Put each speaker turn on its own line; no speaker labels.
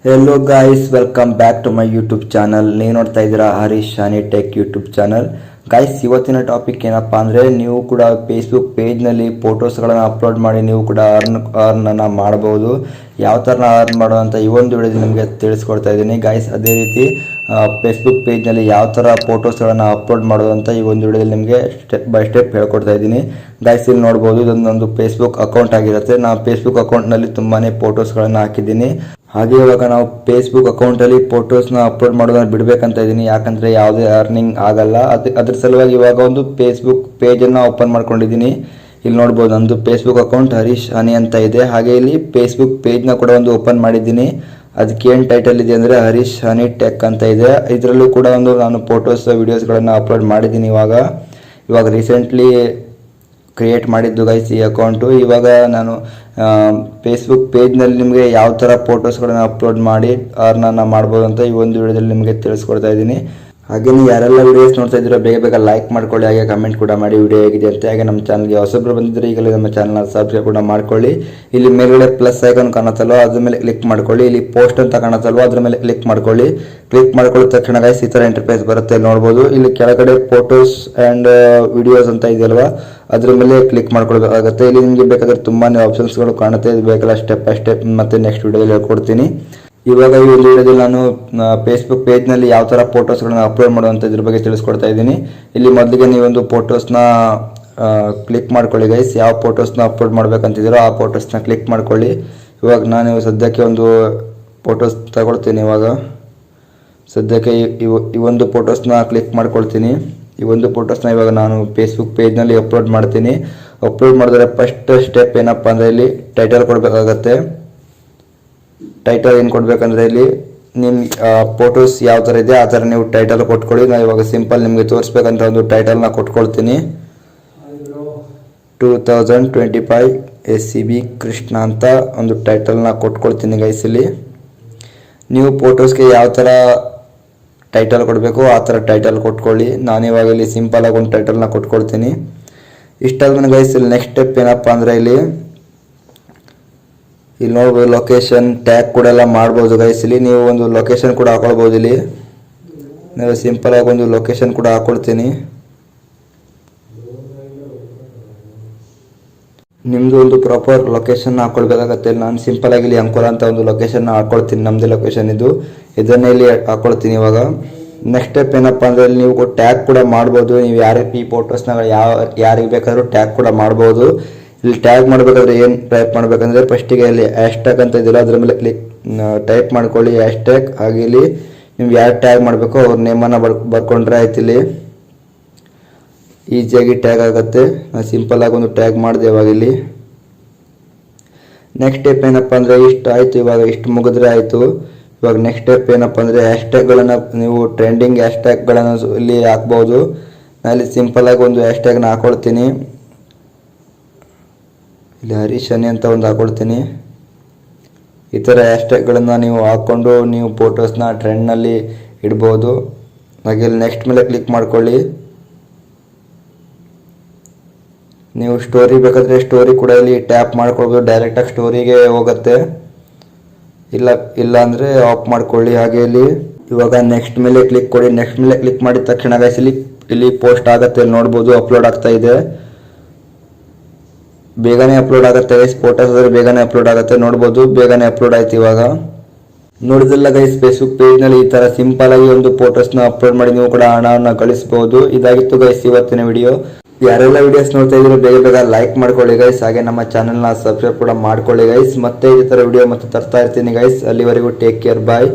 Hello guys, welcome back to my YouTube channel. ನೀವು ನೋಡ್ತಾ ಇದ್ದೀರಾ Harish Shani tech YouTube channel. Guys, ಇವತ್ತಿನ ಟಾಪಿಕ್ ಏನಪ್ಪಾ ಅಂದರೆ, ನೀವು ಕೂಡ ಫೇಸ್ಬುಕ್ ಪೇಜ್ನಲ್ಲಿ ಫೋಟೋಸ್ಗಳನ್ನು ಅಪ್ಲೋಡ್ ಮಾಡಿ ನೀವು ಕೂಡ ಅರ್ನನ್ನು ಮಾಡ್ಬೋದು. ಯಾವ ಥರ ಅರ್ನ್ ಮಾಡೋದು ಅಂತ ಈ ಒಂದು ವಿಡಿಯೋದಲ್ಲಿ ನಿಮಗೆ ತಿಳಿಸ್ಕೊಡ್ತಾ ಇದ್ದೀನಿ ಗಾಯ್ಸ್. ಅದೇ ರೀತಿ ಫೇಸ್ಬುಕ್ ಪೇಜ್ನಲ್ಲಿ ಯಾವ ಥರ ಫೋಟೋಸ್ಗಳನ್ನು ಅಪ್ಲೋಡ್ ಮಾಡೋದು ಅಂತ ಈ ಒಂದು ವಿಡಿಯೋದಲ್ಲಿ ನಿಮಗೆ ಸ್ಟೆಪ್ ಬೈ ಸ್ಟೆಪ್ ಹೇಳ್ಕೊಡ್ತಾ ಇದ್ದೀನಿ ಗಾಯ್ಸ್. ಇಲ್ಲಿ ನೋಡ್ಬೋದು, ಇದೊಂದೊಂದು ಫೇಸ್ಬುಕ್ ಅಕೌಂಟ್ ಆಗಿರುತ್ತೆ. ನಾನು ಫೇಸ್ಬುಕ್ ಅಕೌಂಟ್ನಲ್ಲಿ ತುಂಬಾ ಫೋಟೋಸ್ಗಳನ್ನು ಹಾಕಿದ್ದೀನಿ. ಹಾಗೆ ಇವಾಗ ನಾವು ಫೇಸ್ಬುಕ್ ಅಕೌಂಟಲ್ಲಿ ಫೋಟೋಸ್ನ ಅಪ್ಲೋಡ್ ಮಾಡೋದನ್ನ ಬಿಡಬೇಕಂತ ಇದ್ದೀನಿ, ಯಾಕಂದರೆ ಯಾವುದೇ ಅರ್ನಿಂಗ್ ಆಗಲ್ಲ. ಅದ್ರ ಸಲುವಾಗಿ ಇವಾಗ ಒಂದು ಫೇಸ್ಬುಕ್ ಪೇಜನ್ನು ಓಪನ್ ಮಾಡ್ಕೊಂಡಿದ್ದೀನಿ. ಇಲ್ಲಿ ನೋಡ್ಬೋದು, ನಂದು ಫೇಸ್ಬುಕ್ ಅಕೌಂಟ್ ಹರೀಶ್ ಹನಿ ಅಂತ ಇದೆ. ಹಾಗೆ ಇಲ್ಲಿ ಫೇಸ್ಬುಕ್ ಪೇಜ್ನ ಕೂಡ ಒಂದು ಓಪನ್ ಮಾಡಿದ್ದೀನಿ. ಅದಕ್ಕೇನು ಟೈಟಲ್ ಇದೆ ಅಂದರೆ ಹರೀಶ್ ಹನಿ ಟೆಕ್ ಅಂತ ಇದೆ. ಇದರಲ್ಲೂ ಕೂಡ ಒಂದು ನಾನು ಫೋಟೋಸ್ ವಿಡಿಯೋಸ್ಗಳನ್ನು ಅಪ್ಲೋಡ್ ಮಾಡಿದ್ದೀನಿ. ಇವಾಗ ರೀಸೆಂಟ್ಲಿ ಕ್ರಿಯೇಟ್ ಮಾಡಿದ್ದು ಗೈಸ್ ಈ ಅಕೌಂಟು. ಇವಾಗ ನಾನು ಫೇಸ್ಬುಕ್ ಪೇಜ್ನಲ್ಲಿ ನಿಮಗೆ ಯಾವ ಥರ ಫೋಟೋಸ್ಗಳನ್ನು ಅಪ್ಲೋಡ್ ಮಾಡಿ ಅರ್ನನ್ನು ಮಾಡ್ಬೋದು ಅಂತ ಈ ಒಂದು ವಿಡಿಯೋದಲ್ಲಿ ನಿಮಗೆ ತಿಳಿಸ್ಕೊಡ್ತಾ ಇದ್ದೀನಿ. ಹಾಗೆ ನೀವು ಯಾರೆಲ್ಲ ವಿಡಿಯೋಸ್ ನೋಡ್ತಾ ಇದ್ದೀರೋ ಬೇಗ ಲೈಕ್ ಮಾಡ್ಕೊಳ್ಳಿ, ಹಾಗೆ ಕಮೆಂಟ್ ಕೂಡ ಮಾಡಿ ವಿಡಿಯೋ ಹೇಗಿದೆ ಅಂತ. ಹಾಗೆ ನಮ್ಮ ಚಾನಲ್ಗೆ ಹೊಸಬ್ರು ಬಂದಿದ್ದರೆ ಈಗಲೇ ನಮ್ಮ ಚಾನಲ್ನ ಸಬ್ಸ್ಕ್ರೈಬ್ ಕೂಡ ಮಾಡ್ಕೊಳ್ಳಿ. ಇಲ್ಲಿ ಮೇಲ್ಗಡೆ ಪ್ಲಸ್ ಐಕಾನ್ ಕಾಣುತ್ತಲ್ವ, ಅದ್ರ ಮೇಲೆ ಕ್ಲಿಕ್ ಮಾಡ್ಕೊಳ್ಳಿ. ಇಲ್ಲಿ ಪೋಸ್ಟ್ ಅಂತ ಕಾಣುತ್ತಲ್ವ, ಅದ್ರ ಮೇಲೆ ಕ್ಲಿಕ್ ಮಾಡ್ಕೊಳ್ಳಿ. ಕ್ಲಿಕ್ ಮಾಡ್ಕೊಳ್ಳಿದ ತಕ್ಷಣ ಗೈಸ್ ಈ ಥರ ಇಂಟರ್ಫೇಸ್ ಬರುತ್ತೆ. ನೋಡ್ಬೋದು, ಇಲ್ಲಿ ಕೆಳಗಡೆ ಫೋಟೋಸ್ ಆ್ಯಂಡ್ ವಿಡಿಯೋಸ್ ಅಂತ ಇದೆಯಲ್ವಾ, ಅದ್ರ ಮೇಲೆ ಕ್ಲಿಕ್ ಮಾಡ್ಕೊಳ್ಬೇಕಾಗುತ್ತೆ. ಇಲ್ಲಿ ನಿಮಗೆ ಬೇಕಾದ್ರೆ ತುಂಬಾ ಆಪ್ಷನ್ಸ್ಗಳು ಕಾಣುತ್ತೆ. ಇದು ಬೇಕಲ್ಲ ಸ್ಟೆಪ್ ಬೈ ಸ್ಟೆಪ್ ಮತ್ತೆ ನೆಕ್ಸ್ಟ್ ವಿಡಿಯೋದಲ್ಲಿ ಹೇಳ್ಕೊಡ್ತೀನಿ. ಇವಾಗ ಈ ಒಂದು ವಿಡಿಯೋದಲ್ಲಿ ನಾನು ಫೇಸ್ಬುಕ್ ಪೇಜ್ನಲ್ಲಿ ಯಾವ ಥರ ಫೋಟೋಸ್ಗಳನ್ನ ಅಪ್ಲೋಡ್ ಮಾಡುವಂಥ ಇದ್ರ ಬಗ್ಗೆ ತಿಳಿಸ್ಕೊಡ್ತಾ ಇದ್ದೀನಿ. ಇಲ್ಲಿ ಮೊದಲಿಗೆ ನೀವೊಂದು ಫೋಟೋಸ್ನ ಕ್ಲಿಕ್ ಮಾಡ್ಕೊಳ್ಳಿ ಗೈಸ್. ಯಾವ ಫೋಟೋಸ್ನ ಅಪ್ಲೋಡ್ ಮಾಡ್ಬೇಕಂತಿದ್ದೀರೋ ಆ ಫೋಟೋಸ್ನ ಕ್ಲಿಕ್ ಮಾಡ್ಕೊಳ್ಳಿ. ಇವಾಗ ನಾನು ಸದ್ಯಕ್ಕೆ ಒಂದು ಫೋಟೋಸ್ ತಗೊಳ್ತೀನಿ. ಇವಾಗ ಸದ್ಯಕ್ಕೆ ಈ ಒಂದು ಫೋಟೋಸ್ನ ಕ್ಲಿಕ್ ಮಾಡ್ಕೊಳ್ತೀನಿ. ಈ ಒಂದು ಫೋಟೋಸ್ನ ಇವಾಗ ನಾನು ಫೇಸ್ಬುಕ್ ಪೇಜ್ನಲ್ಲಿ ಅಪ್ಲೋಡ್ ಮಾಡ್ತೀನಿ. ಅಪ್ಲೋಡ್ ಮಾಡಿದ್ರೆ ಫಸ್ಟ್ ಸ್ಟೆಪ್ ಏನಪ್ಪ ಅಂದರೆ ಇಲ್ಲಿ ಟೈಟಲ್ ಕೊಡಬೇಕಾಗತ್ತೆ. ಟೈಟಲ್ ಏನು ಕೊಡಬೇಕಂದ್ರೆ ಇಲ್ಲಿ ನಿಮ್ಮ ಫೋಟೋಸ್ ಯಾವ ಥರ ಇದೆ ಆ ಥರ ನೀವು ಟೈಟಲ್ ಕೊಟ್ಕೊಳ್ಳಿ. ನಾನು ಇವಾಗ ಸಿಂಪಲ್ ನಿಮಗೆ ತೋರಿಸ್ಬೇಕಂತ ಒಂದು ಟೈಟಲ್ನ ಕೊಟ್ಕೊಳ್ತೀನಿ. 2025 SCB ಕೃಷ್ಣ ಅಂತ ಒಂದು ಟೈಟಲ್ನ ಕೊಟ್ಕೊಳ್ತೀನಿ ಗೈಸ್. ಇಲ್ಲಿ ನೀವು ಫೋಟೋಸ್ಗೆ ಯಾವ ಥರ ಟೈಟಲ್ ಕೊಡಬೇಕು ಆ ಥರ ಟೈಟಲ್ ಕೊಟ್ಕೊಳ್ಳಿ. ನಾನಿವಾಗ ಇಲ್ಲಿ ಸಿಂಪಲ್ ಆಗಿ ಒಂದು ಟೈಟಲ್ನ ಕೊಟ್ಕೊಳ್ತೀನಿ. ಇಷ್ಟಾದ್ಮೇಲೆ ಗೈಸ್ ಇಲ್ಲಿ ನೆಕ್ಸ್ಟ್ ಸ್ಟೆಪ್ ಏನಪ್ಪ ಅಂದರೆ ಇಲ್ಲಿ ನೋಡ್ಬೋದು, ಲೊಕೇಶನ್ ಟ್ಯಾಗ್ ಕೂಡ ಎಲ್ಲ ಮಾಡ್ಬೋದು ಗೈಸ್. ಇಲ್ಲಿ ನೀವು ಒಂದು ಲೊಕೇಶನ್ ಕೂಡ ಹಾಕೊಳ್ಬೋದು. ಇಲ್ಲಿ ನೀವು ಸಿಂಪಲ್ ಆಗಿ ಒಂದು ಲೊಕೇಶನ್ ಕೂಡ ಹಾಕೊಳ್ತೀನಿ. ನಿಮ್ಮದು ಒಂದು ಪ್ರಾಪರ್ ಲೊಕೇಶನ್ ಹಾಕೊಳ್ಬೇಕಾಗತ್ತೆ. ನಾನು ಸಿಂಪಲ್ ಆಗಿ ಇಲ್ಲಿ ಅಂಕೋಲ ಅಂತ ಒಂದು ಲೊಕೇಶನ್ ಹಾಕೊಳ್ತೀನಿ. ನಮ್ಮದೇ ಲೊಕೇಶನ್ ಇದನ್ನೇ ಇಲ್ಲಿ ಹಾಕೊಳ್ತೀನಿ. ಇವಾಗ ನೆಕ್ಸ್ಟ್ ಸ್ಟೆಪ್ ಏನಪ್ಪ ಅಂದರೆ ಇಲ್ಲಿ ನೀವು ಟ್ಯಾಗ್ ಕೂಡ ಮಾಡ್ಬೋದು. ನೀವು ಯಾರಿಗೆ ಈ ಫೋಟೋಸ್ನ ಯಾರಿಗೆ ಬೇಕಾದರೂ ಟ್ಯಾಗ್ ಕೂಡ ಮಾಡ್ಬೋದು. ಇಲ್ಲಿ ಟ್ಯಾಗ್ ಮಾಡಬೇಕಾದ್ರೆ ಏನು ಟೈಪ್ ಮಾಡಬೇಕಂದ್ರೆ ಫಸ್ಟಿಗೆ ಇಲ್ಲಿ ಹ್ಯಾಶ್ಟ್ಯಾಗ್ ಅಂತ ಇದೆಯಲ್ಲ ಅದ್ರ ಮೇಲೆ ಕ್ಲಿಕ್ ಟೈಪ್ ಮಾಡ್ಕೊಳ್ಳಿ ಹ್ಯಾಶ್ಟ್ಯಾಗ್. ಹಾಗೆ ಇಲ್ಲಿ ನೀವು ಯಾರು ಟ್ಯಾಗ್ ಮಾಡಬೇಕು ಅವ್ರ ನೇಮನ್ನು ಬರ್ಕೊಂಡ್ರೆ ಆಯ್ತು. ಇಲ್ಲಿ ಈಸಿಯಾಗಿ ಟ್ಯಾಗ್ ಆಗುತ್ತೆ. ನಾನು ಸಿಂಪಲ್ ಆಗಿ ಒಂದು ಟ್ಯಾಗ್ ಮಾಡಿದೆ. ಇವಾಗ ಇಲ್ಲಿ ನೆಕ್ಸ್ಟ್ ಸ್ಟೆಪ್ ಏನಪ್ಪ ಅಂದರೆ ಇಷ್ಟು ಆಯಿತು. ಇವಾಗ ಇಷ್ಟು ಮುಗಿದ್ರೆ ಆಯಿತು. ಇವಾಗ ನೆಕ್ಸ್ಟ್ ಸ್ಟೆಪ್ ಏನಪ್ಪ ಅಂದರೆ ಹ್ಯಾಶ್ಟ್ಯಾಗ್ಗಳನ್ನು ನೀವು ಟ್ರೆಂಡಿಂಗ್ ಹ್ಯಾಶ್ಟ್ಯಾಗ್ಗಳನ್ನು ಇಲ್ಲಿ ಹಾಕ್ಬೋದು. ನಾನು ಇಲ್ಲಿ ಸಿಂಪಲ್ ಆಗಿ ಒಂದು ಹ್ಯಾಶ್ಟ್ಯಾಗ್ನ ಹಾಕೊಳ್ತೀನಿ. ಇಲ್ಲಿ ಹರೀಶ್ ಹನಿ ಅಂತ ಒಂದು ಹಾಕೊಳ್ತೀನಿ. ಈ ಥರ ಹ್ಯಾಶ್ಟ್ಯಾಗ್ಗಳನ್ನು ನೀವು ಹಾಕ್ಕೊಂಡು ನೀವು ಫೋಟೋಸ್ನ ಟ್ರೆಂಡ್ನಲ್ಲಿ ಇಡ್ಬೋದು. ಹಾಗೆ ಇಲ್ಲಿ ನೆಕ್ಸ್ಟ್ ಮೇಲೆ ಕ್ಲಿಕ್ ಮಾಡ್ಕೊಳ್ಳಿ. ನೀವು ಸ್ಟೋರಿ ಬೇಕಾದರೆ ಸ್ಟೋರಿ ಕೂಡ ಇಲ್ಲಿ ಟ್ಯಾಪ್ ಮಾಡ್ಕೊಳ್ಬೋದು. ಡೈರೆಕ್ಟಾಗಿ ಸ್ಟೋರಿಗೆ ಹೋಗುತ್ತೆ. ಇಲ್ಲ ಅಂದರೆ ಆಫ್ ಮಾಡ್ಕೊಳ್ಳಿ. ಹಾಗೆ ಇಲ್ಲಿ ಇವಾಗ ನೆಕ್ಸ್ಟ್ ಮೇಲೆ ಕ್ಲಿಕ್ ಕೊಡಿ. ನೆಕ್ಸ್ಟ್ ಮೇಲೆ ಕ್ಲಿಕ್ ಮಾಡಿದ ತಕ್ಷಣ ಗೈಸ್ ಇಲ್ಲಿ ಪೋಸ್ಟ್ ಆಗುತ್ತೆ. ಇಲ್ಲಿ ನೋಡ್ಬೋದು, ಅಪ್ಲೋಡ್ ಆಗ್ತಾ ಇದೆ. ಬೇಗನೆ ಅಪ್ಲೋಡ್ ಆಗುತ್ತೆ ಗೈಸ್. ಫೋಟೋಸ್ ಆದರೆ ಬೇಗನೆ ಅಪ್ಲೋಡ್ ಆಗುತ್ತೆ. ನೋಡ್ಬೋದು, ಬೇಗನೆ ಅಪ್ಲೋಡ್ ಆಯ್ತು. ಇವಾಗ ನೋಡಿದ್ರಲ್ಲ ಗೈಸ್, ಫೇಸ್ಬುಕ್ ಪೇಜ್ನಲ್ಲಿ ಈ ಥರ ಸಿಂಪಲ್ ಆಗಿ ಒಂದು ಫೋಟೋಸ್ನ ಅಪ್ಲೋಡ್ ಮಾಡಿ ನೀವು ಕೂಡ ಹಣವನ್ನು ಗಳಿಸಬಹುದು. ಇದಾಗಿತ್ತು ಗೈಸ್ ಇವತ್ತಿನ ವಿಡಿಯೋ. ಯಾರೆಲ್ಲ ವಿಡಿಯೋಸ್ ನೋಡ್ತಾ ಇದ್ರು ಬೇಗ ಲೈಕ್ ಮಾಡ್ಕೊಳ್ಳಿ ಗೈಸ್. ಹಾಗೆ ನಮ್ಮ ಚಾನಲ್ನ ಸಬ್ಸ್ಕ್ರೈಬ್ ಕೂಡ ಮಾಡ್ಕೊಳ್ಳಿ ಗೈಸ್. ಮತ್ತೆ ಈ ಥರ ವಿಡಿಯೋ ಮತ್ತೆ ತರ್ತಾ ಇರ್ತೀನಿ ಗೈಸ್. ಅಲ್ಲಿವರೆಗೂ ಟೇಕ್ ಕೇರ್, ಬಾಯ್.